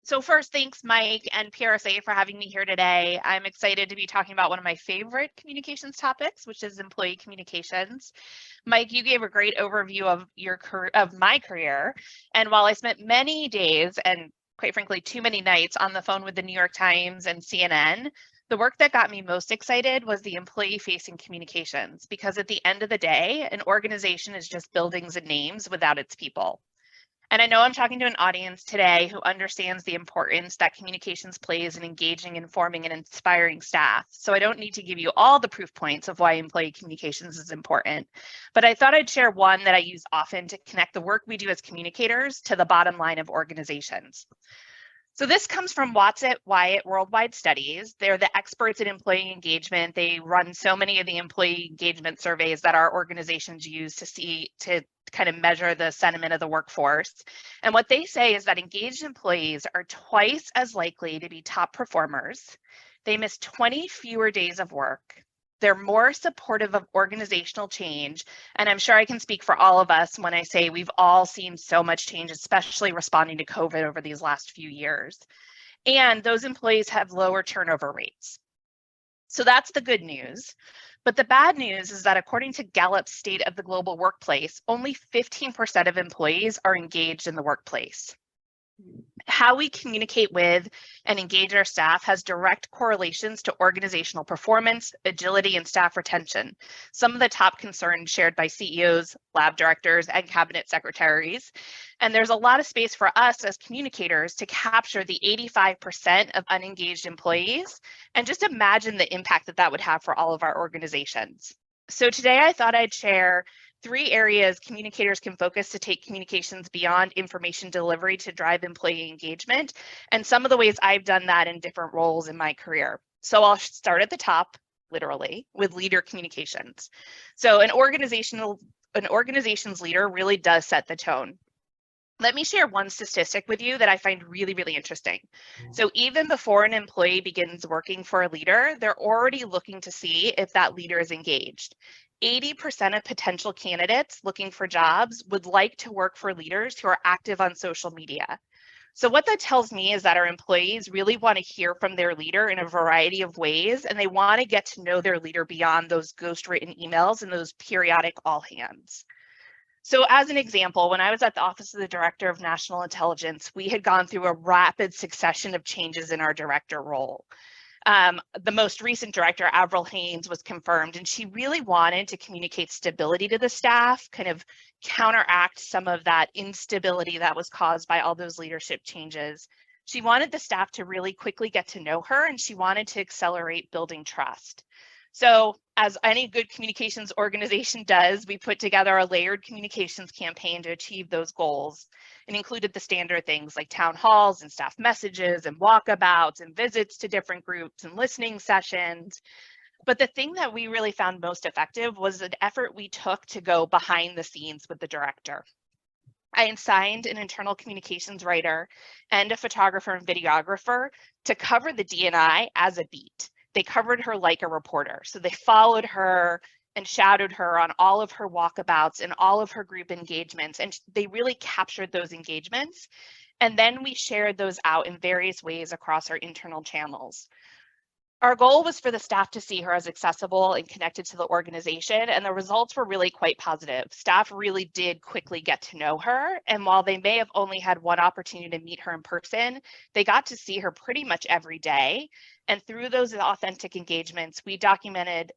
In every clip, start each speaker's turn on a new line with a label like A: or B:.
A: So first, thanks, Mike and PRSA for having me here today. I'm excited to be talking about one of my favorite communications topics, which is employee communications. Mike, you gave a great overview of my career. And while I spent many days and quite frankly, too many nights on the phone with the New York Times and CNN, the work that got me most excited was the employee-facing communications, because at the end of the day, an organization is just buildings and names without its people. And I know I'm talking to an audience today who understands the importance that communications plays in engaging, informing, and inspiring staff. So I don't need to give you all the proof points of why employee communications is important, but I thought I'd share one that I use often to connect the work we do as communicators to the bottom line of organizations. So this comes from Wyatt Worldwide Studies. They're the experts in employee engagement. They run so many of the employee engagement surveys that our organizations use to kind of measure the sentiment of the workforce. And what they say is that engaged employees are twice as likely to be top performers. They miss 20 fewer days of work. They're more supportive of organizational change. And I'm sure I can speak for all of us when I say we've all seen so much change, especially responding to COVID over these last few years. And those employees have lower turnover rates. So that's the good news. But the bad news is that according to Gallup's State of the Global Workplace, only 15% of employees are engaged in the workplace. How we communicate with and engage our staff has direct correlations to organizational performance, agility, and staff retention. Some of the top concerns shared by CEOs, lab directors, and cabinet secretaries. And there's a lot of space for us as communicators to capture the 85% of unengaged employees. And just imagine the impact that that would have for all of our organizations. So today I thought I'd share 3 areas communicators can focus to take communications beyond information delivery to drive employee engagement, and some of the ways I've done that in different roles in my career. So I'll start at the top, literally, with leader communications. So an organization's leader really does set the tone. Let me share one statistic with you that I find really, really interesting. So even before an employee begins working for a leader, they're already looking to see if that leader is engaged. 80% of potential candidates looking for jobs would like to work for leaders who are active on social media. So what that tells me is that our employees really want to hear from their leader in a variety of ways, and they want to get to know their leader beyond those ghostwritten emails and those periodic all hands. So as an example, when I was at the Office of the Director of National Intelligence, we had gone through a rapid succession of changes in our director role. The most recent director, Avril Haines, was confirmed, and she really wanted to communicate stability to the staff, kind of counteract some of that instability that was caused by all those leadership changes. She wanted the staff to really quickly get to know her, and she wanted to accelerate building trust. So as any good communications organization does, we put together a layered communications campaign to achieve those goals. It included the standard things like town halls and staff messages and walkabouts and visits to different groups and listening sessions. But the thing that we really found most effective was an effort we took to go behind the scenes with the director. I assigned an internal communications writer and a photographer and videographer to cover the D&I as a beat. They covered her like a reporter. So they followed her and shadowed her on all of her walkabouts and all of her group engagements. And they really captured those engagements. And then we shared those out in various ways across our internal channels. Our goal was for the staff to see her as accessible and connected to the organization, and the results were really quite positive. Staff really did quickly get to know her, and while they may have only had one opportunity to meet her in person, they got to see her pretty much every day. And through those authentic engagements, we documented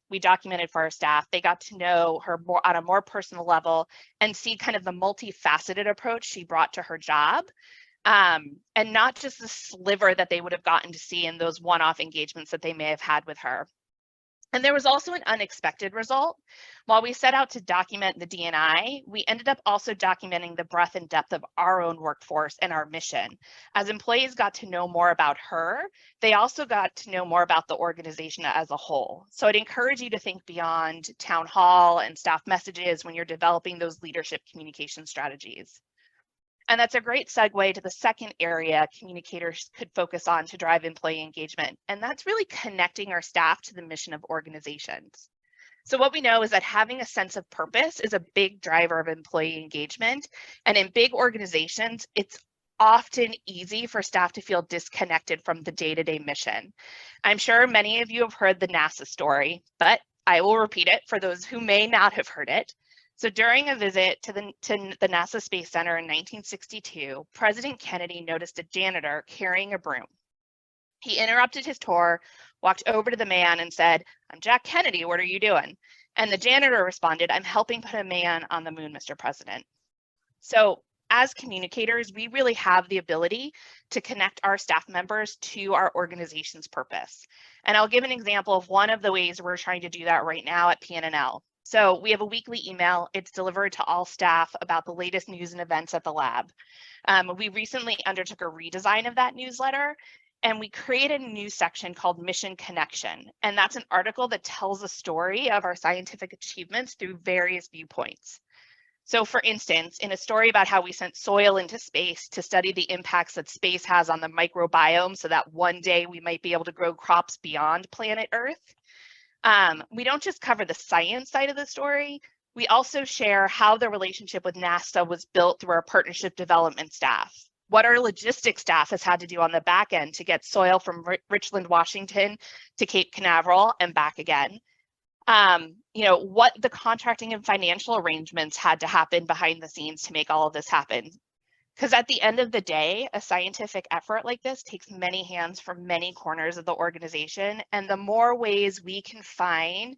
A: for our staff. They got to know her more on a more personal level and see kind of the multifaceted approach she brought to her job. And not just the sliver that they would have gotten to see in those one-off engagements that they may have had with her. And there was also an unexpected result. While we set out to document the D&I, we ended up also documenting the breadth and depth of our own workforce and our mission. As employees got to know more about her, they also got to know more about the organization as a whole. So I'd encourage you to think beyond town hall and staff messages when you're developing those leadership communication strategies. And that's a great segue to the second area communicators could focus on to drive employee engagement. And that's really connecting our staff to the mission of organizations. So what we know is that having a sense of purpose is a big driver of employee engagement. And in big organizations, it's often easy for staff to feel disconnected from the day-to-day mission. I'm sure many of you have heard the NASA story, but I will repeat it for those who may not have heard it. So during a visit to the NASA Space Center in 1962, President Kennedy noticed a janitor carrying a broom. He interrupted his tour, walked over to the man and said, "I'm Jack Kennedy, what are you doing?" And the janitor responded, "I'm helping put a man on the moon, Mr. President." So as communicators, we really have the ability to connect our staff members to our organization's purpose. And I'll give an example of one of the ways we're trying to do that right now at PNNL. So we have a weekly email. It's delivered to all staff about the latest news and events at the lab. We recently undertook a redesign of that newsletter, and we created a new section called Mission Connection. And that's an article that tells a story of our scientific achievements through various viewpoints. So for instance, in a story about how we sent soil into space to study the impacts that space has on the microbiome so that one day we might be able to grow crops beyond planet Earth, we don't just cover the science side of the story, we also share how the relationship with NASA was built through our partnership development staff, what our logistics staff has had to do on the back end to get soil from Richland, Washington to Cape Canaveral and back again. What the contracting and financial arrangements had to happen behind the scenes to make all of this happen. Because at the end of the day, a scientific effort like this takes many hands from many corners of the organization. And the more ways we can find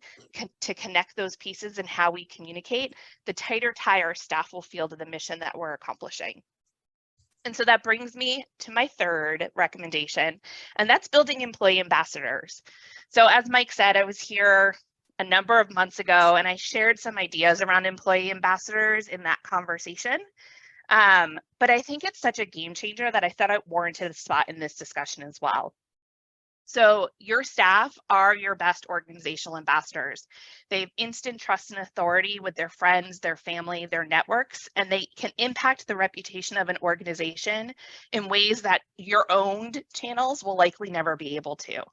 A: to connect those pieces and how we communicate, the tighter tie our staff will feel to the mission that we're accomplishing. And so that brings me to my third recommendation, and that's building employee ambassadors. So as Mike said, I was here a number of months ago, and I shared some ideas around employee ambassadors in that conversation. But I think it's such a game changer that I thought it warranted a spot in this discussion as well. So your staff are your best organizational ambassadors. They have instant trust and authority with their friends, their family, their networks, and they can impact the reputation of an organization in ways that your owned channels will likely never be able to.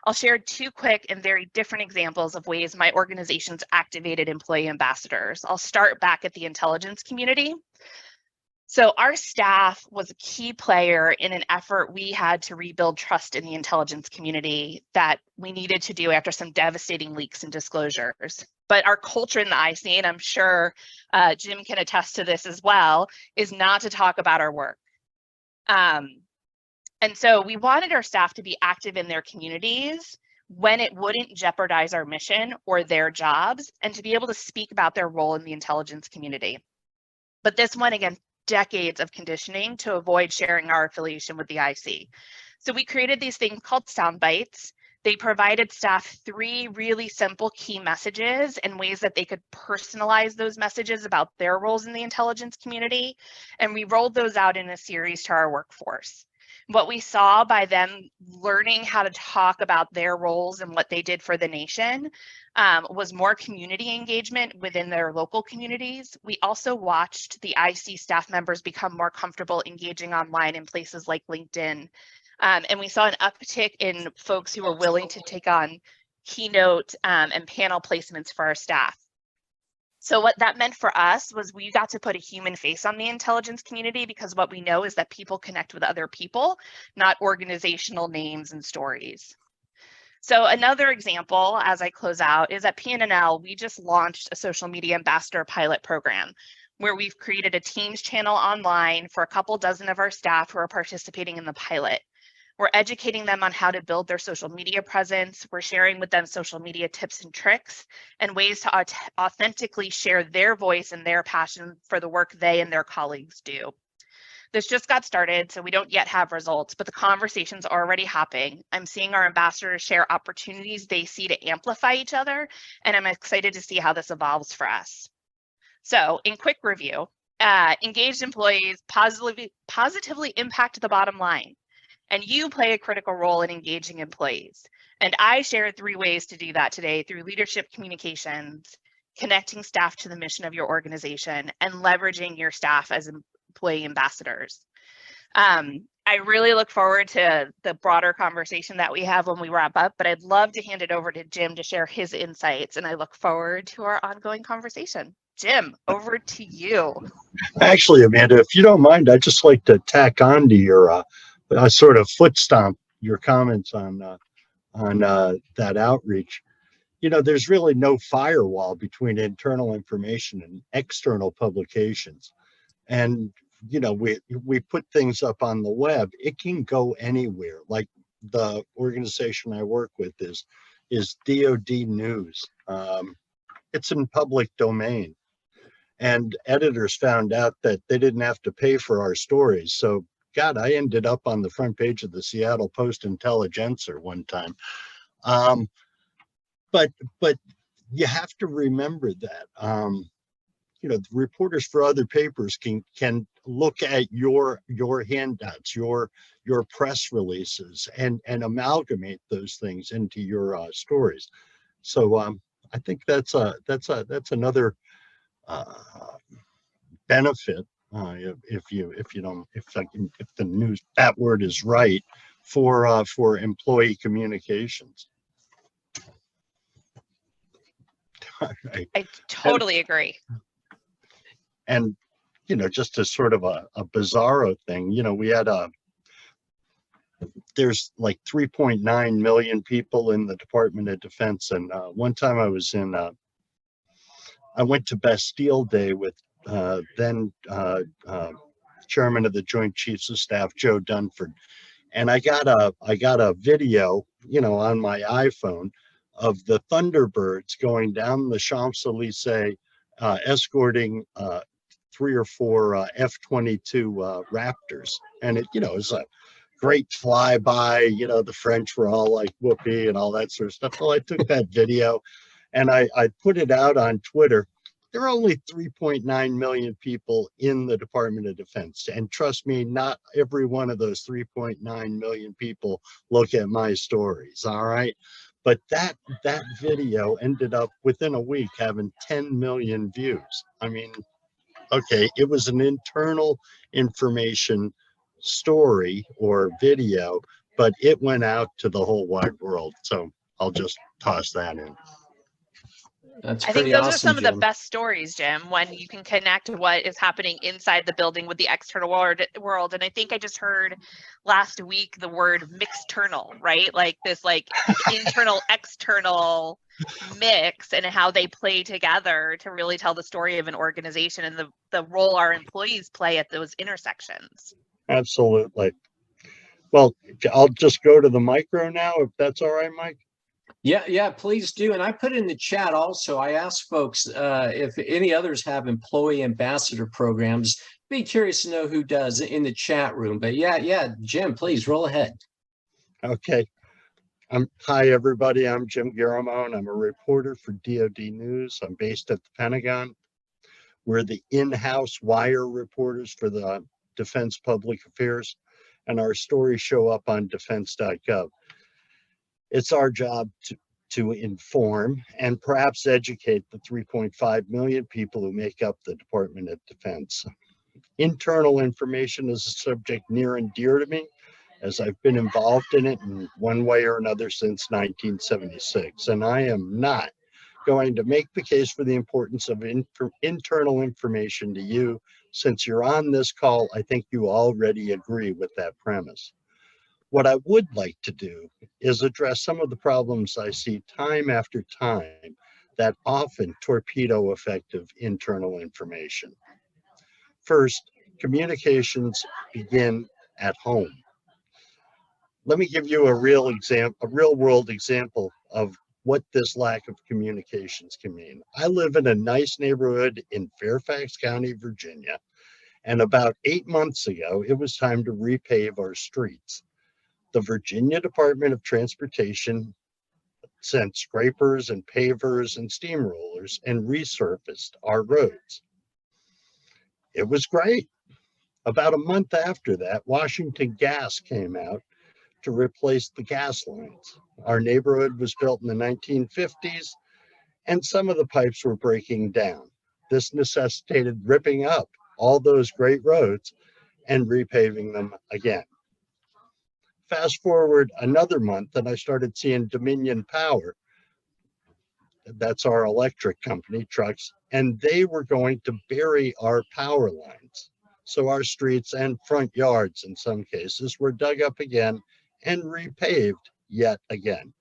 A: I'll share two quick and very different examples of ways my organization's activated employee ambassadors. I'll start back at the intelligence community. So our staff was a key player in an effort we had to rebuild trust in the intelligence community that we needed to do after some devastating leaks and disclosures. But our culture in the IC, and I'm sure Jim can attest to this as well, is not to talk about our work. And so we wanted our staff to be active in their communities when it wouldn't jeopardize our mission or their jobs, and to be able to speak about their role in the intelligence community. But this went against decades of conditioning to avoid sharing our affiliation with the IC. So we created these things called sound bites. They provided staff 3 really simple key messages and ways that they could personalize those messages about their roles in the intelligence community. And we rolled those out in a series to our workforce. What we saw by them learning how to talk about their roles and what they did for the nation was more community engagement within their local communities. We also watched the IC staff members become more comfortable engaging online in places like LinkedIn. And we saw an uptick in folks who were willing to take on keynote and panel placements for our staff. So what that meant for us was we got to put a human face on the intelligence community, because what we know is that people connect with other people, not organizational names and stories. So another example, as I close out, is at PNNL, we just launched a social media ambassador pilot program where we've created a Teams channel online for a couple dozen of our staff who are participating in the pilot. We're educating them on how to build their social media presence. We're sharing with them social media tips and tricks and ways to authentically share their voice and their passion for the work they and their colleagues do. This just got started, so we don't yet have results, but the conversation's already happening. I'm seeing our ambassadors share opportunities they see to amplify each other, and I'm excited to see how this evolves for us. So in quick review, engaged employees positively impact the bottom line. And you play a critical role in engaging employees. And I shared 3 ways to do that today through leadership communications, connecting staff to the mission of your organization, and leveraging your staff as employee ambassadors. I really look forward to the broader conversation that we have when we wrap up, but I'd love to hand it over to Jim to share his insights, and I look forward to our ongoing conversation. Jim, over to you.
B: Actually, Amanda, if you don't mind, I'd just like to tack on to your sort of foot stomp your comments on that outreach. You know, there's really no firewall between internal information and external publications. And you know, we put things up on the web. It can go anywhere. Like the organization I work with is DoD News. It's in public domain. And editors found out that they didn't have to pay for our stories. So, God, I ended up on the front page of the Seattle Post-Intelligencer one time. But you have to remember that you know, the reporters for other papers can look at your handouts, your press releases, and amalgamate those things into your stories. So I think that's another benefit, if the news, that word is right, for employee communications. Right.
A: I totally agree.
B: And you know, just as sort of a bizarro thing, you know, we had there's like 3.9 million people in the Department of Defense, and one time I went to Bastille Day with then Chairman of the Joint Chiefs of Staff, Joe Dunford, and I got a video, you know, on my iPhone of the Thunderbirds going down the Champs-Élysées, escorting 3 or 4 F-22 Raptors, and it, you know, is a great flyby. You know, the French were all like whoopee and all that sort of stuff. Well, I took that video and I put it out on Twitter. There are only 3.9 million people in the Department of Defense. And trust me, not every one of those 3.9 million people look at my stories, all right? But that video ended up within a week having 10 million views. I mean, okay, it was an internal information story or video, but it went out to the whole wide world. So I'll just toss that in.
C: That's
A: I think
C: pretty
A: those are
C: awesome,
A: some of the
C: Jim.
A: best stories, Jim, when you can connect what is happening inside the building with the external world. And I think I just heard last week the word mixternal, right? Like this like internal, external mix, and how they play together to really tell the story of an organization and the role our employees play at those intersections.
B: Absolutely. Well, I'll just go to the micro now, if that's all right, Mike.
C: Yeah, please do. And I put in the chat also, I asked folks if any others have employee ambassador programs. Be curious to know who does in the chat room. But yeah, Jim, please roll ahead.
B: Okay. Hi, everybody. I'm Jim Garamone. I'm a reporter for DoD News. I'm based at the Pentagon. We're the in-house wire reporters for the Defense Public Affairs, and our stories show up on defense.gov. It's our job to inform and perhaps educate the 3.5 million people who make up the Department of Defense. Internal information is a subject near and dear to me, as I've been involved in it in one way or another since 1976. And I am not going to make the case for the importance of internal information to you. Since you're on this call, I think you already agree with that premise. What I would like to do is address some of the problems I see time after time that often torpedo effective internal information. First, communications begin at home. Let me give you a real world example of what this lack of communications can mean. I live in a nice neighborhood in Fairfax County, Virginia, and about 8 months ago, it was time to repave our streets. The Virginia Department of Transportation sent scrapers and pavers and steamrollers and resurfaced our roads. It was great. About a month after that, Washington Gas came out to replace the gas lines. Our neighborhood was built in the 1950s, and some of the pipes were breaking down. This necessitated ripping up all those great roads and repaving them again. Fast forward another month, and I started seeing Dominion Power that's our electric company, trucks, and they were going to bury our power lines. So our streets and front yards, in some cases, were dug up again and repaved yet again.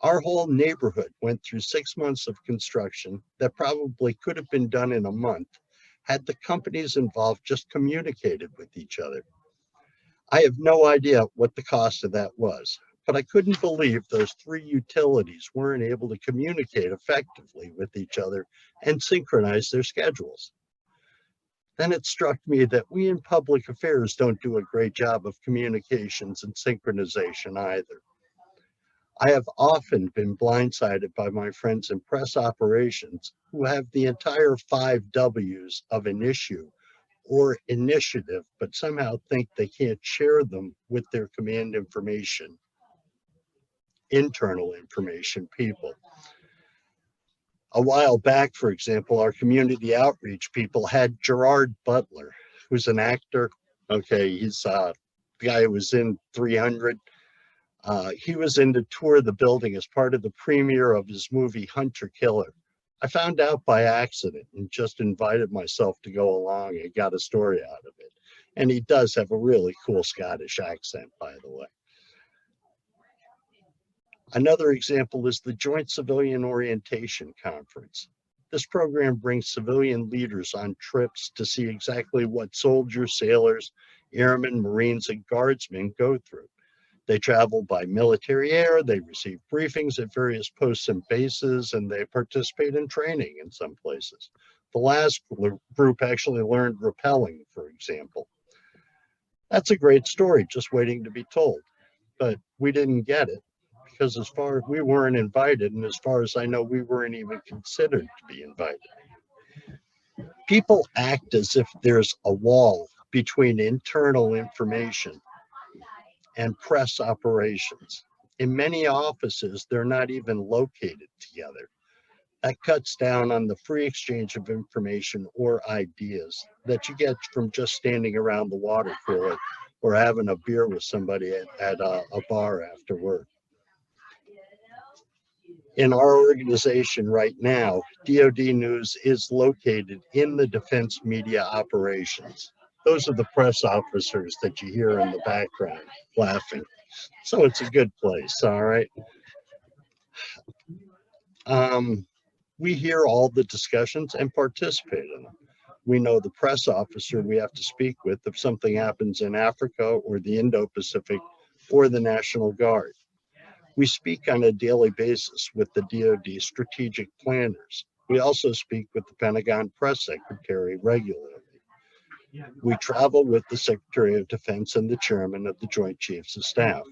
B: Our whole neighborhood went through 6 months of construction that probably could have been done in a month had the companies involved just communicated with each other. I have no idea what the cost of that was, but I couldn't believe those three utilities weren't able to communicate effectively with each other and synchronize their schedules. Then it struck me that we in public affairs don't do a great job of communications and synchronization either. I have often been blindsided by my friends in press operations who have the entire 5 Ws of an issue or initiative, but somehow think they can't share them with their command information, internal information people. A while back, for example, our community outreach people had Gerard Butler, who's an actor. Okay, he's the guy who was in 300. He was in to tour the building as part of the premiere of his movie Hunter Killer. I found out by accident and just invited myself to go along and got a story out of it. And he does have a really cool Scottish accent, by the way. Another example is the Joint Civilian Orientation Conference. This program brings civilian leaders on trips to see exactly what soldiers, sailors, airmen, Marines, and guardsmen go through. They travel by military air, they receive briefings at various posts and bases, and they participate in training in some places. The last group actually learned rappelling, for example. That's a great story, just waiting to be told. But we didn't get it because we weren't invited, and as far as I know, we weren't even considered to be invited. People act as if there's a wall between internal information and press operations. In many offices, they're not even located together. That cuts down on the free exchange of information or ideas that you get from just standing around the water cooler or having a beer with somebody at a bar after work. In our organization right now, DoD News is located in the Defense Media Operations. Those are the press officers that you hear in the background laughing. So it's a good place, all right? We hear all the discussions and participate in them. We know the press officer we have to speak with if something happens in Africa or the Indo-Pacific or the National Guard. We speak on a daily basis with the DoD strategic planners. We also speak with the Pentagon press secretary regularly. We travel with the Secretary of Defense and the chairman of the Joint Chiefs of Staff.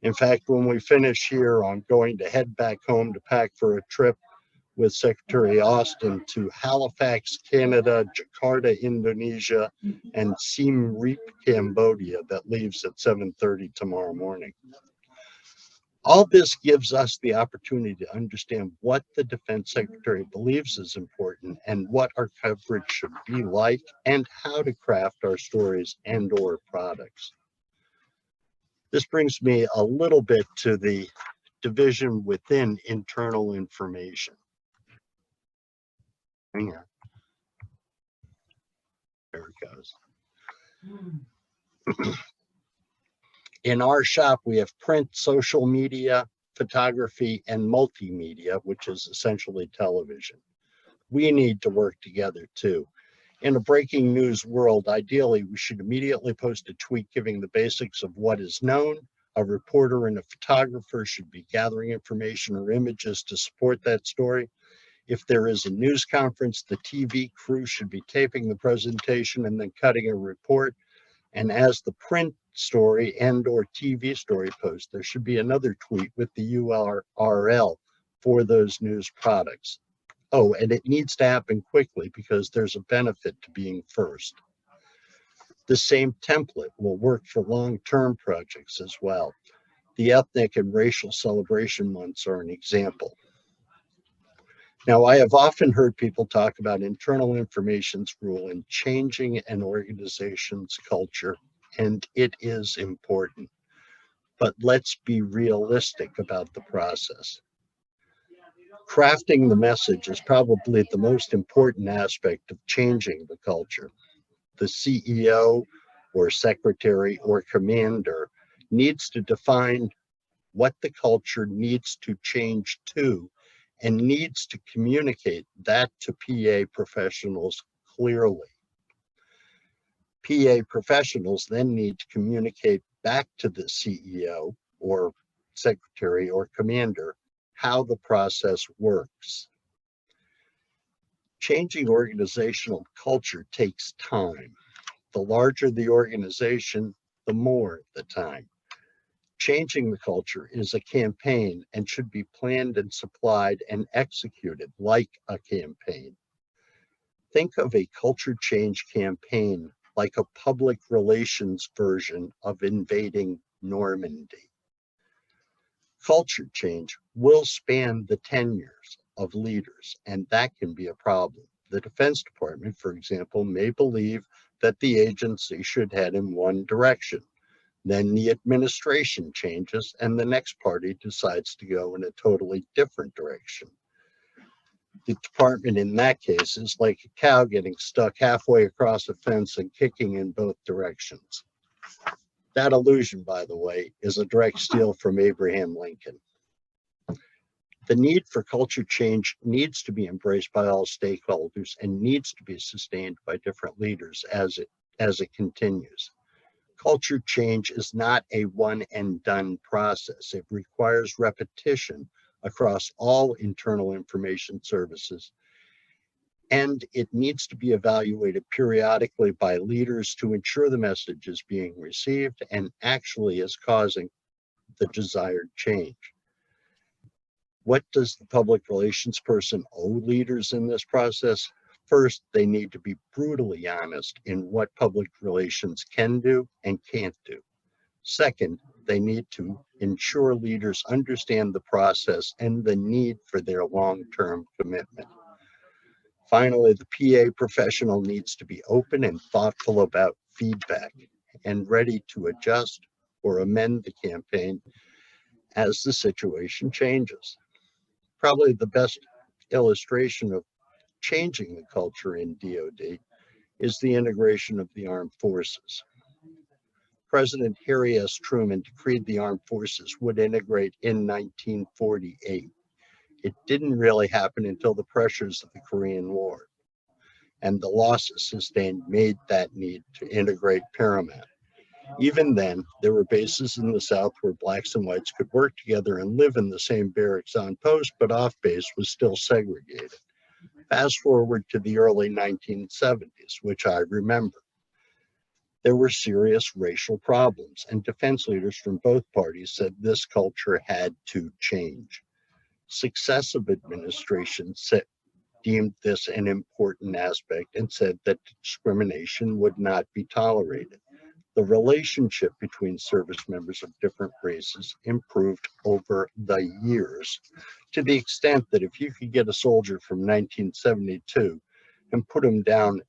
B: In fact, when we finish here, I'm going to head back home to pack for a trip with Secretary Austin to Halifax, Canada, Jakarta, Indonesia, and Siem Reap, Cambodia, that leaves at 7:30 tomorrow morning. All this gives us the opportunity to understand what the Defense Secretary believes is important and what our coverage should be like and how to craft our stories and/or products. This brings me a little bit to the division within internal information. Hang on. There it goes. In our shop, we have print, social media, photography, and multimedia, which is essentially television. We need to work together too. In a breaking news world, ideally, we should immediately post a tweet giving the basics of what is known. A reporter and a photographer should be gathering information or images to support that story. If there is a news conference, the TV crew should be taping the presentation and then cutting a report. And as the print story and/or TV story post, there should be another tweet with the URL for those news products. Oh, and it needs to happen quickly because there's a benefit to being first. The same template will work for long-term projects as well. The ethnic and racial celebration months are an example. Now, I have often heard people talk about internal information's role in changing an organization's culture, and it is important. But let's be realistic about the process. Crafting the message is probably the most important aspect of changing the culture. The CEO or secretary or commander needs to define what the culture needs to change to and needs to communicate that to PA professionals clearly. PA professionals then need to communicate back to the CEO or secretary or commander how the process works. Changing organizational culture takes time. The larger the organization, the more the time. Changing the culture is a campaign and should be planned and supplied and executed like a campaign. Think of a culture change campaign like a public relations version of invading Normandy. Culture change will span the tenures of leaders, and that can be a problem. The Defense Department, for example, may believe that the agency should head in one direction. Then the administration changes and the next party decides to go in a totally different direction. The department in that case is like a cow getting stuck halfway across a fence and kicking in both directions. That illusion, by the way, is a direct steal from Abraham Lincoln. The need for culture change needs to be embraced by all stakeholders and needs to be sustained by different leaders as it continues. Culture change is not a one and done process. It requires repetition across all internal information services, and it needs to be evaluated periodically by leaders to ensure the message is being received and actually is causing the desired change. What does the public relations person owe leaders in this process? First, they need to be brutally honest in what public relations can do and can't do. Second, they need to ensure leaders understand the process and the need for their long-term commitment. Finally, the PA professional needs to be open and thoughtful about feedback and ready to adjust or amend the campaign as the situation changes. Probably the best illustration of changing the culture in DoD is the integration of the armed forces. President Harry S. Truman decreed the armed forces would integrate in 1948. It didn't really happen until the pressures of the Korean War, and the losses sustained made that need to integrate paramount. Even then, there were bases in the South where blacks and whites could work together and live in the same barracks on post, but off base was still segregated. Fast forward to the early 1970s, which I remember. There were serious racial problems, and defense leaders from both parties said this culture had to change. Successive administrations deemed this an important aspect and said that discrimination would not be tolerated. The relationship between service members of different races improved over the years, to the extent that if you could get a soldier from 1972 and put him down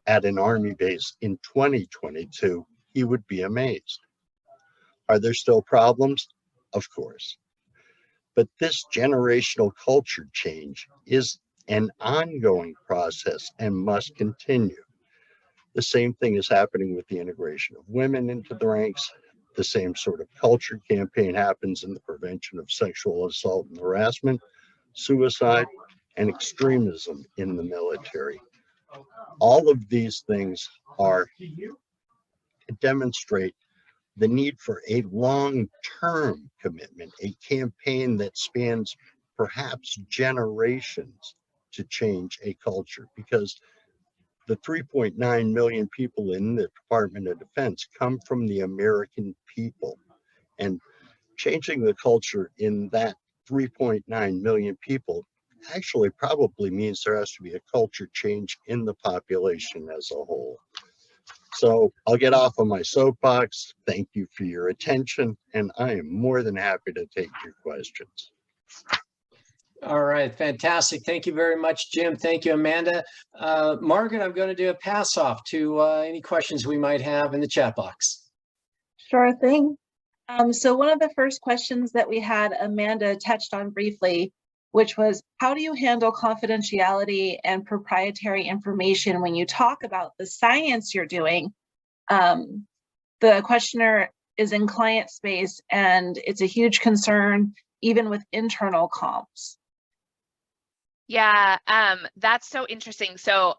B: at an Army base in 2022, he would be amazed. Are there still problems? Of course. But this generational culture change is an ongoing process and must continue. The same thing is happening with the integration of women into the ranks. The same sort of culture campaign happens in the prevention of sexual assault and harassment, suicide, and extremism in the military. All of these things demonstrate the need for a long-term commitment, a campaign that spans perhaps generations to change a culture, because the 3.9 million people in the Department of Defense come from the American people, and changing the culture in that 3.9 million people actually probably means there has to be a culture change in the population as a whole. So I'll get off of my soapbox. Thank you for your attention, and I am more than happy to take your questions.
C: All right, fantastic. Thank you very much, Jim. Thank you, Amanda. Margaret, I'm going to do a pass off to any questions we might have in the chat box.
D: Sure thing. So one of the first questions that we had, Amanda touched on briefly, which was, how do you handle confidentiality and proprietary information when you talk about the science you're doing? The questioner is in client space, and it's a huge concern, even with internal comms.
A: Yeah, that's so interesting. So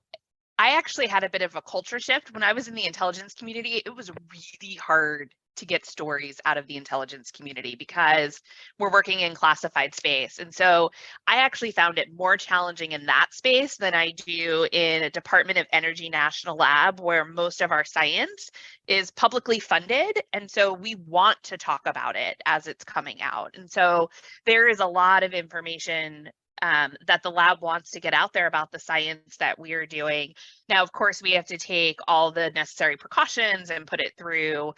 A: I actually had a bit of a culture shift. When I was in the intelligence community, it was really hard to get stories out of the intelligence community because we're working in classified space. And so I actually found it more challenging in that space than I do in a Department of Energy National Lab, where most of our science is publicly funded. And so we want to talk about it as it's coming out. And so there is a lot of information that the lab wants to get out there about the science that we're doing. Now, of course, we have to take all the necessary precautions and put it through,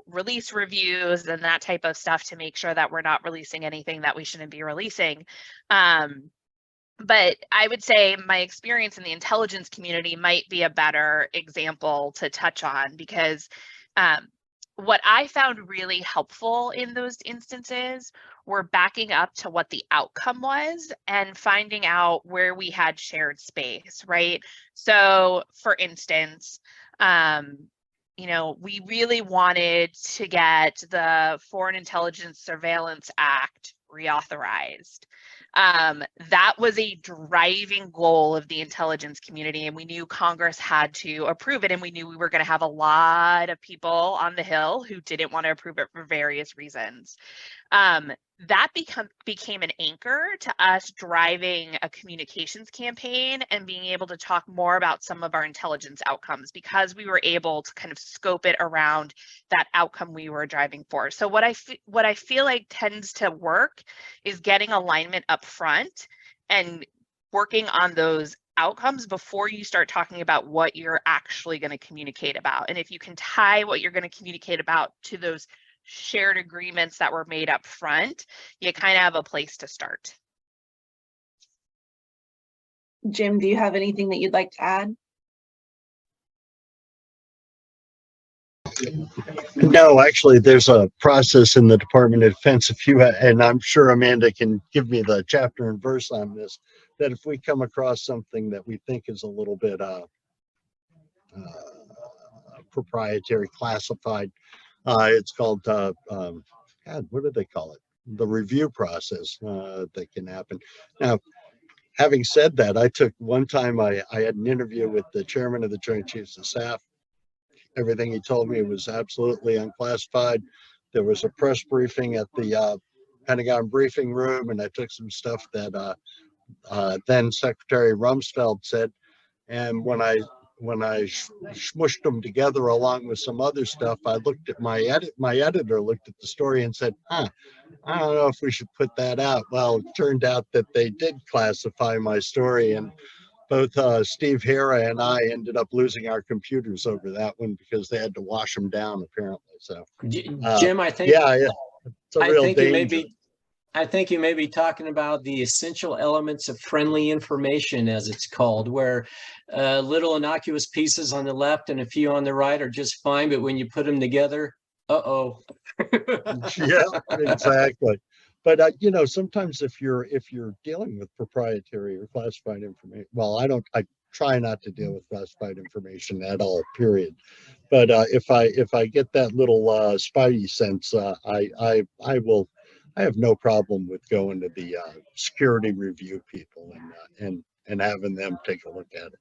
A: release reviews and that type of stuff to make sure that we're not releasing anything that we shouldn't be releasing. But I would say my experience in the intelligence community might be a better example to touch on, because what I found really helpful in those instances were backing up to what the outcome was and finding out where we had shared space, right? So for instance, we really wanted to get the Foreign Intelligence Surveillance Act reauthorized. That was a driving goal of the intelligence community, and we knew Congress had to approve it, and we knew we were going to have a lot of people on the Hill who didn't want to approve it for various reasons. That became an anchor to us driving a communications campaign and being able to talk more about some of our intelligence outcomes, because we were able to kind of scope it around that outcome we were driving for. So what I feel like tends to work is getting alignment up front and working on those outcomes before you start talking about what you're actually going to communicate about. And if you can tie what you're going to communicate about to those shared agreements that were made up front, you kind of have a place to start.
D: Jim, do you have anything that you'd like to add?
B: No, actually, there's a process in the Department of Defense, and I'm sure Amanda can give me the chapter and verse on this, that if we come across something that we think is a little bit proprietary, classified, it's called, God, what do they call it? The review process that can happen. Now, having said that, I took one time, I had an interview with the chairman of the Joint Chiefs of Staff. Everything he told me was absolutely unclassified. There was a press briefing at the Pentagon briefing room, and I took some stuff that then Secretary Rumsfeld said. And when I smushed them together along with some other stuff, I looked at my editor looked at the story and said, I don't know if we should put that out. Well, it turned out that they did classify my story, and both Steve Hera and I ended up losing our computers over that one because they had to wash them down, apparently. So,
C: Jim, I think,
B: yeah, it's a real danger.
C: I think you may be talking about the essential elements of friendly information, as it's called, where little innocuous pieces on the left and a few on the right are just fine, but when you put them together, uh-oh.
B: Yeah, exactly. But sometimes if you're dealing with proprietary or classified information, well, I try not to deal with classified information at all, period. But if I get that little spidey sense, I have no problem with going to the security review people and having them take a look at it.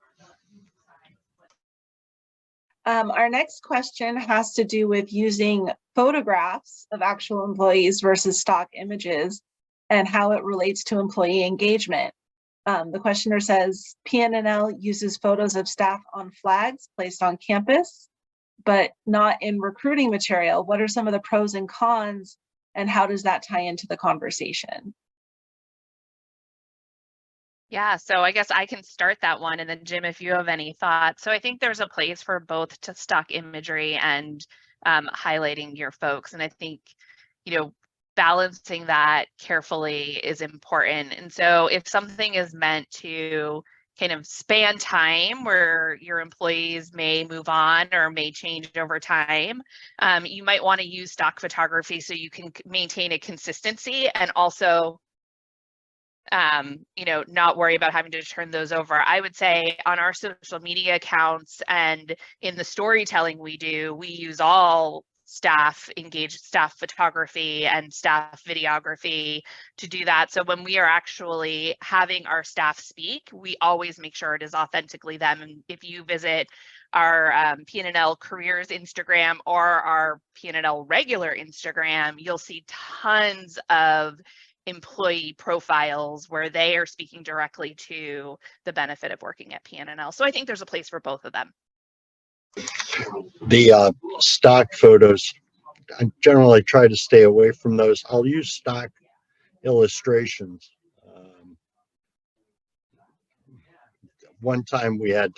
D: Our next question has to do with using photographs of actual employees versus stock images and how it relates to employee engagement. The questioner says PNNL uses photos of staff on flags placed on campus, but not in recruiting material. What are some of the pros and cons, and how does that tie into the conversation?
A: Yeah, so I guess I can start that one, and then Jim, if you have any thoughts. So I think there's a place for both to stock imagery and highlighting your folks. And I think, balancing that carefully is important. And so if something is meant to kind of span time where your employees may move on or may change over time, you might want to use stock photography so you can maintain a consistency and also not worry about having to turn those over. I would say on our social media accounts and in the storytelling we do, we use all staff photography and staff videography to do that. So when we are actually having our staff speak, we always make sure it is authentically them. And if you visit our P&L careers Instagram or our P&L regular Instagram, you'll see tons of employee profiles where they are speaking directly to the benefit of working at P&L. So I think there's a place for both of them.
B: The stock photos, I generally try to stay away from those. I'll use stock illustrations. One time we had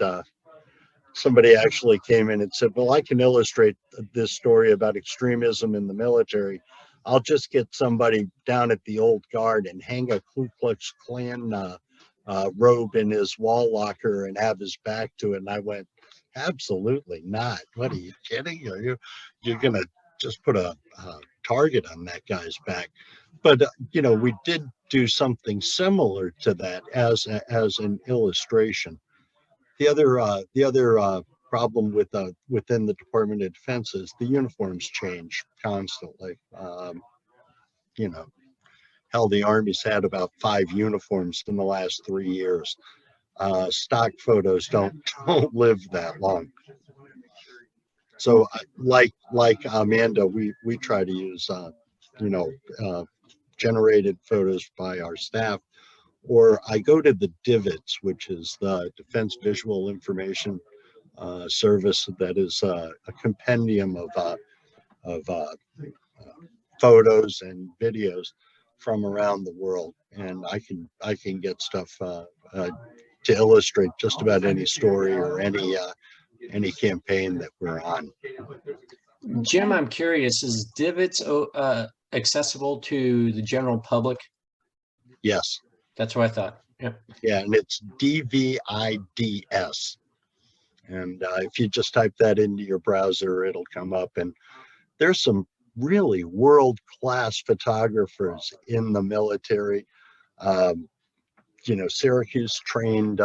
B: somebody actually came in and said, well, I can illustrate this story about extremism in the military. I'll just get somebody down at the old guard and hang a Ku Klux Klan robe in his wall locker and have his back to it. And I went, absolutely not. What, are you kidding? You're going to just put a target on that guy's back. But, we did do something similar to that as an illustration. The other problem within the Department of Defense is the uniforms change constantly. Hell, the Army's had about 5 uniforms in the last 3 years. Stock photos don't live that long. So, like Amanda, we try to use generated photos by our staff, or I go to the DVITS, which is the Defense Visual Information Service, that is a compendium of photos and videos from around the world, and I can get stuff to illustrate just about any story or any campaign that we're on.
C: Jim, I'm curious, is DVITS accessible to the general public?
B: Yes.
C: That's what I thought. Yep.
B: Yeah, and it's DVIDS. And if you just type that into your browser, it'll come up. And there's some really world-class photographers in the military. Syracuse trained,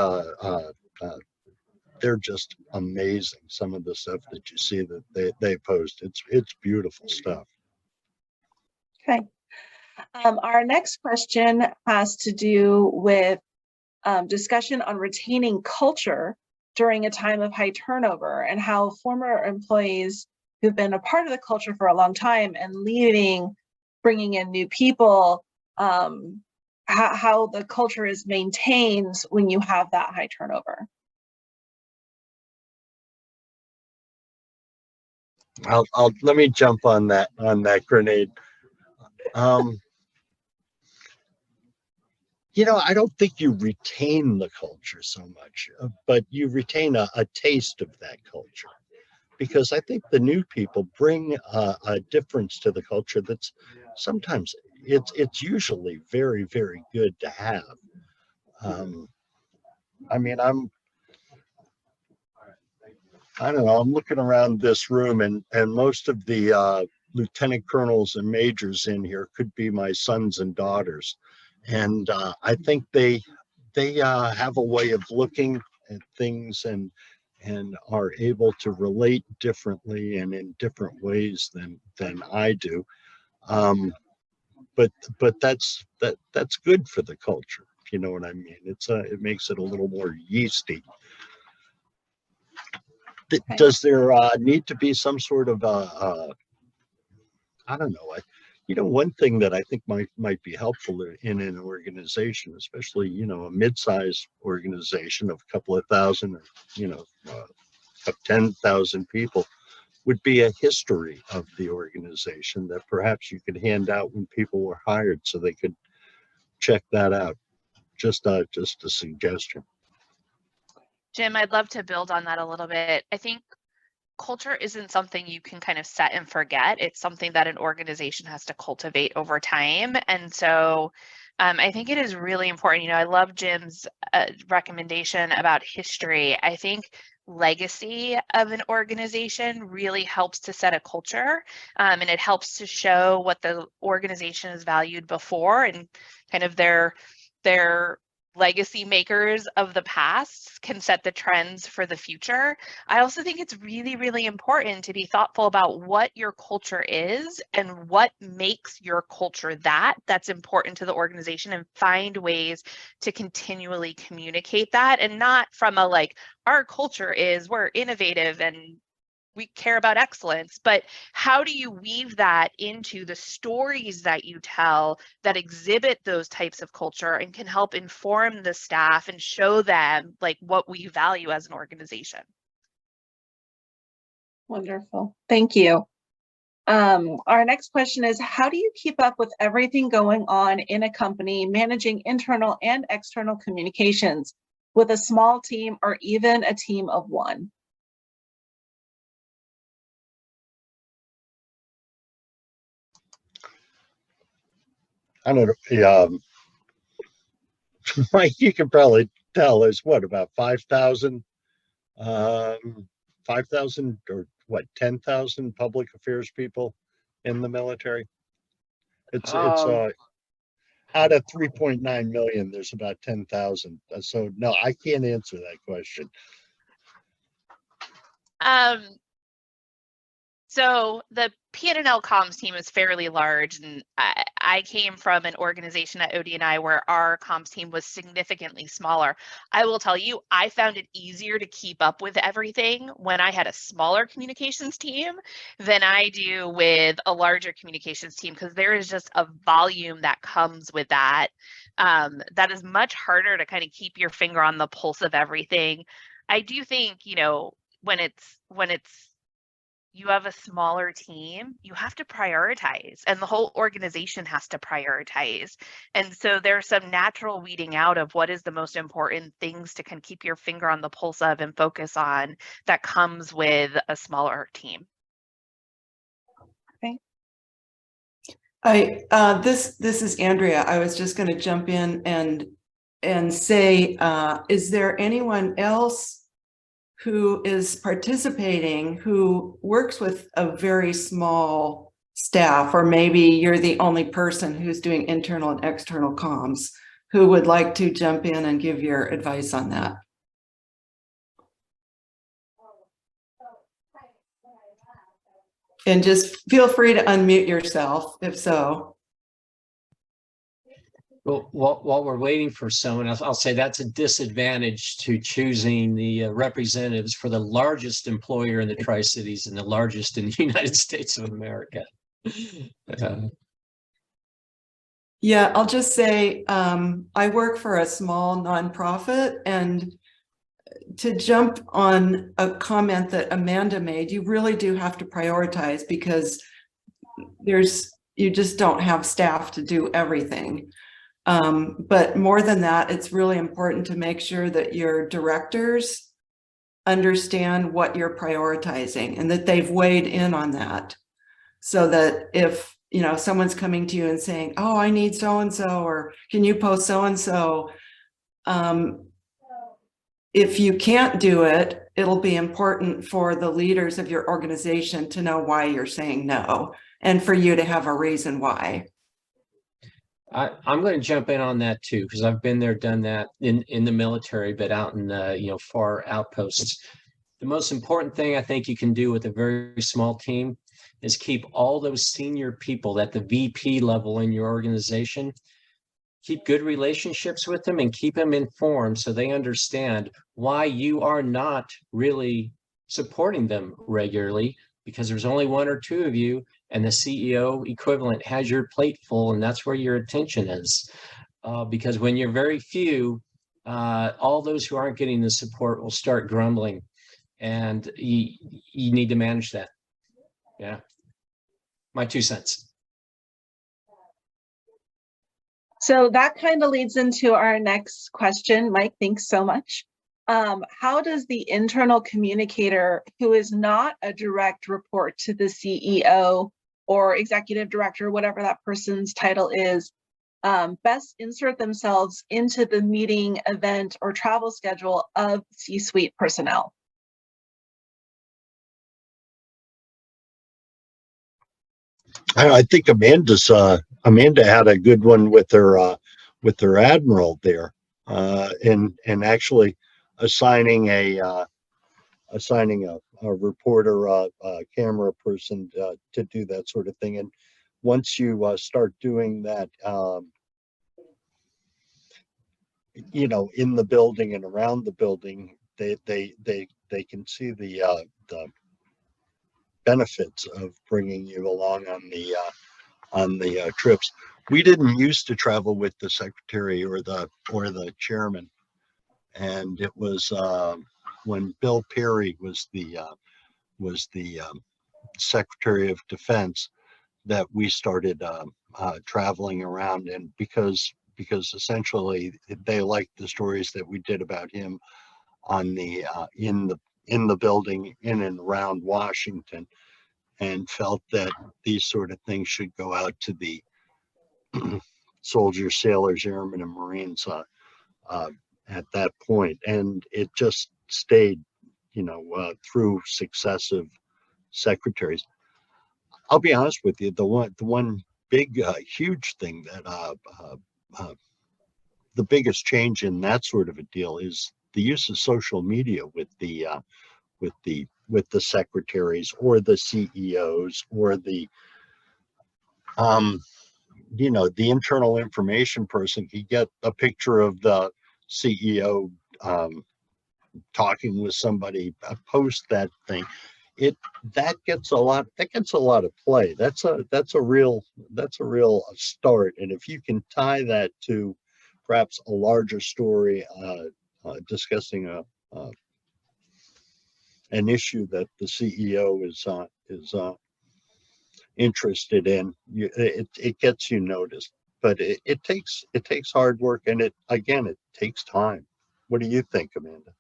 B: they're just amazing. Some of the stuff that you see that they post, it's beautiful stuff.
D: Okay. Our next question has to do with discussion on retaining culture during a time of high turnover, and how former employees who've been a part of the culture for a long time and leaving, bringing in new people, how the culture is maintained when you have that high turnover.
B: Let me jump on that grenade. I don't think you retain the culture so much, but you retain a taste of that culture, because I think the new people bring a difference to the culture that's sometimes it's usually very, very good to have. I don't know, I'm looking around this room, and most of the lieutenant colonels and majors in here could be my sons and daughters. And I think they have a way of looking at things and are able to relate differently and in different ways than I do. But that's good for the culture, if you know what I mean. It makes it a little more yeasty. Okay. Does there need to be some sort of I don't know. One thing that I think might be helpful in an organization, especially, a mid-sized organization of a couple of thousand, or, of 10,000 people, would be a history of the organization that perhaps you could hand out when people were hired so they could check that out. Just a suggestion.
A: Jim, I'd love to build on that a little bit. I think culture isn't something you can kind of set and forget. It's something that an organization has to cultivate over time. And so I think it is really important. I love Jim's recommendation about history. I think legacy of an organization really helps to set a culture, and it helps to show what the organization has valued before and kind of their they're legacy makers of the past, can set the trends for the future. I also think it's really, really important to be thoughtful about what your culture is and what makes your culture that's important to the organization, and find ways to continually communicate that, and not from a like, our culture is we're innovative and we care about excellence, but how do you weave that into the stories that you tell that exhibit those types of culture and can help inform the staff and show them like what we value as an organization?
D: Wonderful. Thank you. Our next question is, how do you keep up with everything going on in a company, managing internal and external communications with a small team or even a team of one?
B: I don't know. Mike, you can probably tell there's what, about 5,000, 5,000 or what, 10,000 public affairs people in the military. It's out of 3.9 million, there's about 10,000. So no, I can't answer that question.
A: So the PNL comms team is fairly large, and I came from an organization at OD&I where our comms team was significantly smaller. I will tell you, I found it easier to keep up with everything when I had a smaller communications team than I do with a larger communications team, because there is just a volume that comes with that. That is much harder to kind of keep your finger on the pulse of everything. I do think, you know, when it's you have a smaller team, you have to prioritize, and the whole organization has to prioritize. And so there's some natural weeding out of what is the most important things to kind of keep your finger on the pulse of and focus on that comes with a smaller team.
D: Okay.
E: This is Andrea. I was just going to jump in and say, is there anyone else who is participating who works with a very small staff, or maybe you're the only person who's doing internal and external comms, who would like to jump in and give your advice on that? And just feel free to unmute yourself if so.
C: Well, while we're waiting for someone else, I'll say that's a disadvantage to choosing the representatives for the largest employer in the Tri-Cities and the largest in the United States of America.
E: Yeah, I'll just say I work for a small nonprofit, and to jump on a comment that Amanda made, you really do have to prioritize, because you just don't have staff to do everything. But more than that, it's really important to make sure that your directors understand what you're prioritizing and that they've weighed in on that, so that if, you know, someone's coming to you and saying, oh, I need so-and-so, or can you post so-and-so? If you can't do it, it'll be important for the leaders of your organization to know why you're saying no, and for you to have a reason why.
C: I'm going to jump in on that too, because I've been there, done that in the military, but out in far outposts. The most important thing I think you can do with a very small team is keep all those senior people at the VP level in your organization, keep good relationships with them and keep them informed so they understand why you are not really supporting them regularly, because there's only one or two of you and the CEO equivalent has your plate full, and that's where your attention is. Because when you're very few, all those who aren't getting the support will start grumbling, and you need to manage that. Yeah, my 2 cents.
D: So that kind of leads into our next question. Mike, thanks so much. How does the internal communicator, who is not a direct report to the CEO or executive director, whatever that person's title is, best insert themselves into the meeting, event, or travel schedule of C-suite personnel?
B: I think Amanda had a good one with her their admiral there, and actually assigning a reporter, a camera person to do that sort of thing. And once you start doing that, in the building and around the building, they can see the benefits of bringing you along on the trips. We didn't used to travel with the secretary or the chairman, and it was when Bill Perry was the Secretary of Defense that we started traveling around, and because essentially they liked the stories that we did about him on the in the building in and around Washington, and felt that these sort of things should go out to the soldiers, sailors, airmen, and Marines at that point. And it just stayed, through successive secretaries. I'll be honest with you, the one big, huge thing that the biggest change in that sort of a deal is the use of social media with the secretaries or the CEOs or the the internal information person. You get a picture of the CEO talking with somebody, post that thing. That gets a lot of play. That's a real start. And if you can tie that to perhaps a larger story discussing an issue that the CEO is interested in, it gets you noticed. But it takes hard work, and it takes time. What do you think, Amanda?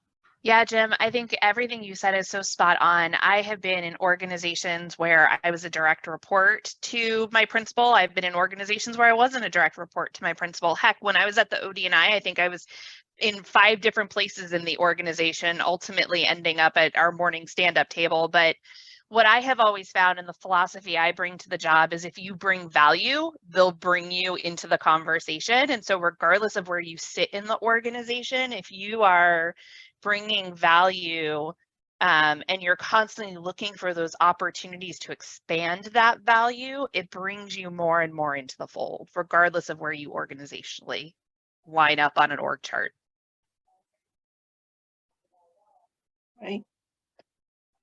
A: Yeah, Jim, I think everything you said is so spot on. I have been in organizations where I was a direct report to my principal. I've been in organizations where I wasn't a direct report to my principal. Heck, when I was at the ODNI, I think I was in 5 different places in the organization, ultimately ending up at our morning stand-up table. But what I have always found, in the philosophy I bring to the job, is if you bring value, they'll bring you into the conversation. And so regardless of where you sit in the organization, if you are bringing value and you're constantly looking for those opportunities to expand that value, it brings you more and more into the fold, regardless of where you organizationally line up on an org chart.
D: Right.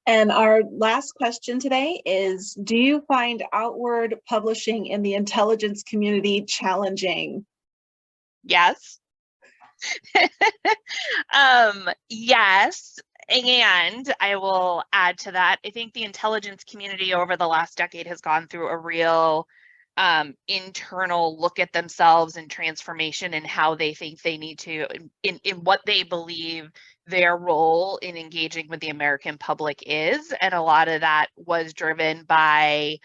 D: And our last question today is, do you find outward publishing in the intelligence community challenging?
A: Yes. Yes. And I will add to that, I think the intelligence community over the last decade has gone through a real internal look at themselves and transformation and how they think they need to, in what they believe their role in engaging with the American public is. And a lot of that was driven by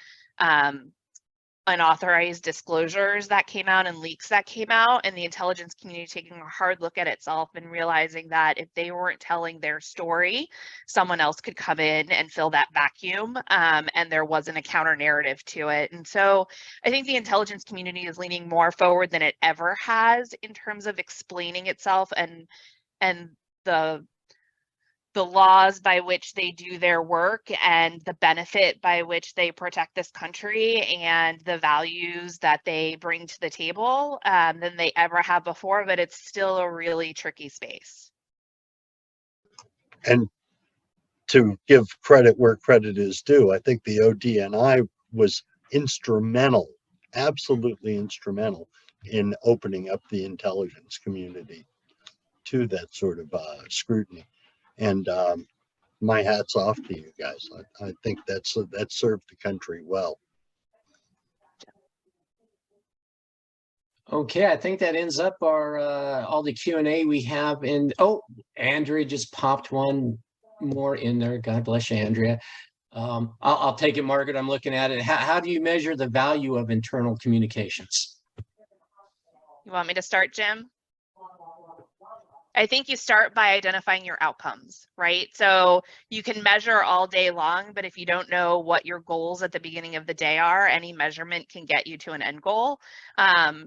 A: unauthorized disclosures that came out and leaks that came out, and the intelligence community taking a hard look at itself and realizing that if they weren't telling their story, someone else could come in and fill that vacuum, and there wasn't a counter narrative to it. And so I think the intelligence community is leaning more forward than it ever has in terms of explaining itself and the laws by which they do their work and the benefit by which they protect this country and the values that they bring to the table than they ever have before, but it's still a really tricky space.
B: And to give credit where credit is due, I think the ODNI was instrumental, absolutely instrumental, in opening up the intelligence community to that sort of scrutiny. And my hat's off to you guys. I think that served the country well.
C: Okay, I think that ends up our all the Q&A we have. And oh, Andrea just popped one more in there. God bless you, Andrea. I'll take it, Margaret. I'm looking at it. How do you measure the value of internal communications?
A: You want me to start, Jim? I think you start by identifying your outcomes, right? So you can measure all day long, but if you don't know what your goals at the beginning of the day are, any measurement can get you to an end goal.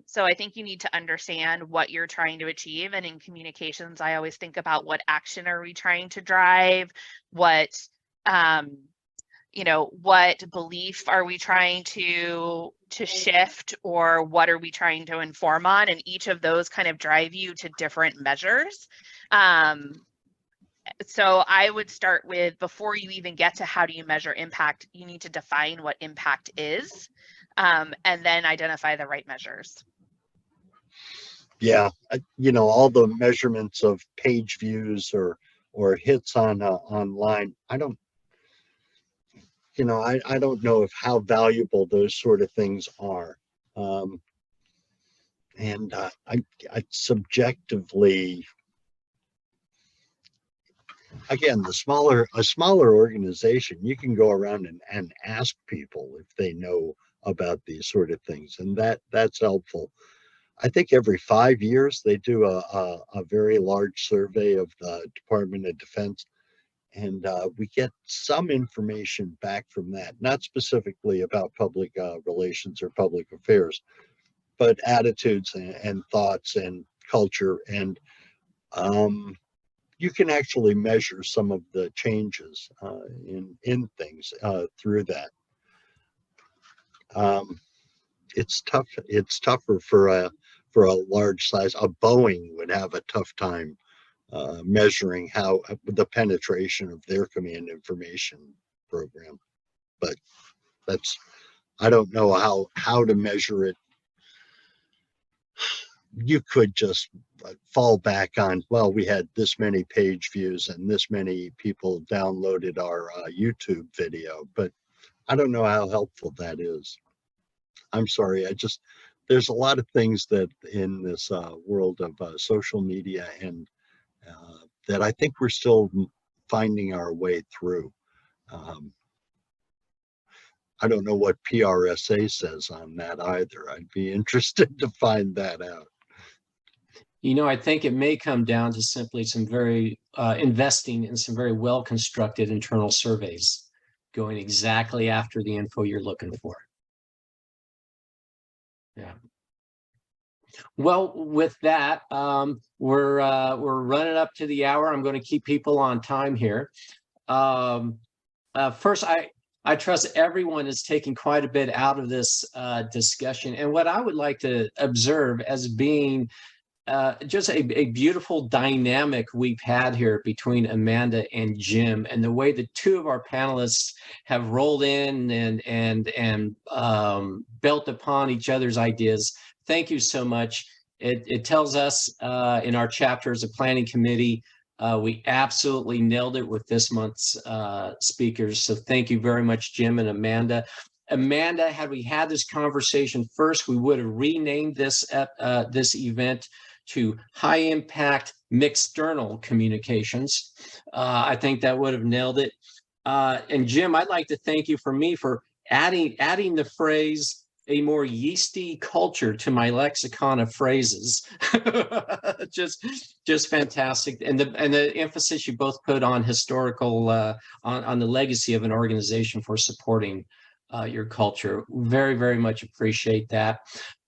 A: So I think you need to understand what you're trying to achieve. And in communications, I always think about what action are we trying to drive? What, what belief are we trying to shift, or what are we trying to inform on? And each of those kind of drive you to different measures. So I would start with, before you even get to how do you measure impact, you need to define what impact is, and then identify the right measures.
B: Yeah, all the measurements of page views or hits on online, I don't know if how valuable those sort of things are. And I subjectively, again, a smaller organization, you can go around and ask people if they know about these sort of things, and that's helpful. I think every 5 years they do a very large survey of the Department of Defense, and we get some information back from that, not specifically about public relations or public affairs, but attitudes and thoughts and culture. And you can actually measure some of the changes in things through that. It's tough. It's tougher for a large size. A Boeing would have a tough time measuring how the penetration of their command information program. But I don't know how to measure it. You could just fall back on, well, we had this many page views and this many people downloaded our YouTube video, but I don't know how helpful that is. I'm sorry, there's a lot of things that in this world of social media and that I think we're still finding our way through. I don't know what PRSA says on that either. I'd be interested to find that out.
C: I think it may come down to simply some very investing in some very well-constructed internal surveys, going exactly after the info you're looking for. Yeah. Well, with that, we're running up to the hour. I'm going to keep people on time here. First, I trust everyone is taking quite a bit out of this discussion, and what I would like to observe as being just a beautiful dynamic we've had here between Amanda and Jim, and the way the two of our panelists have rolled in and built upon each other's ideas. Thank you so much. It tells us in our chapter as a planning committee, we absolutely nailed it with this month's speakers. So thank you very much, Jim and Amanda. Amanda, had we had this conversation first, we would have renamed this event to High Impact Mixternal Communications. I think that would have nailed it. And Jim, I'd like to thank you for adding the phrase a more yeasty culture to my lexicon of phrases. just fantastic. And the emphasis you both put on historical, on the legacy of an organization for supporting your culture. Very, very much appreciate that.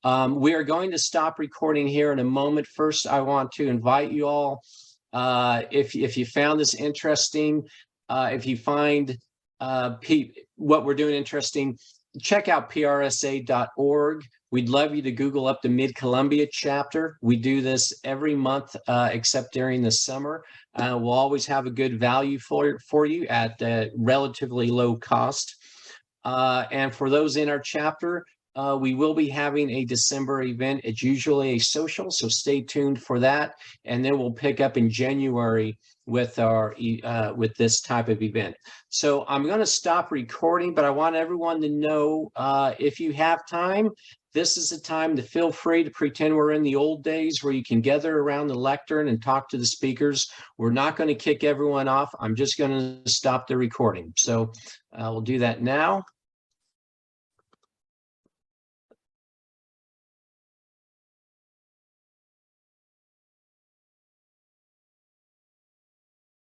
C: We are going to stop recording here in a moment. First, I want to invite you all, if you found this interesting, if you find what we're doing interesting, check out prsa.org. We'd love you to Google up the Mid-Columbia chapter. We do this every month, except during the summer. We'll always have a good value for you at relatively low cost. And for those in our chapter, we will be having a December event. It's usually a social, so stay tuned for that. And then we'll pick up in January with our with this type of event. So I'm going to stop recording, but I want everyone to know, if you have time, this is the time to feel free to pretend we're in the old days where you can gather around the lectern and talk to the speakers. We're not going to kick everyone off. I'm just going to stop the recording. So we'll do that now.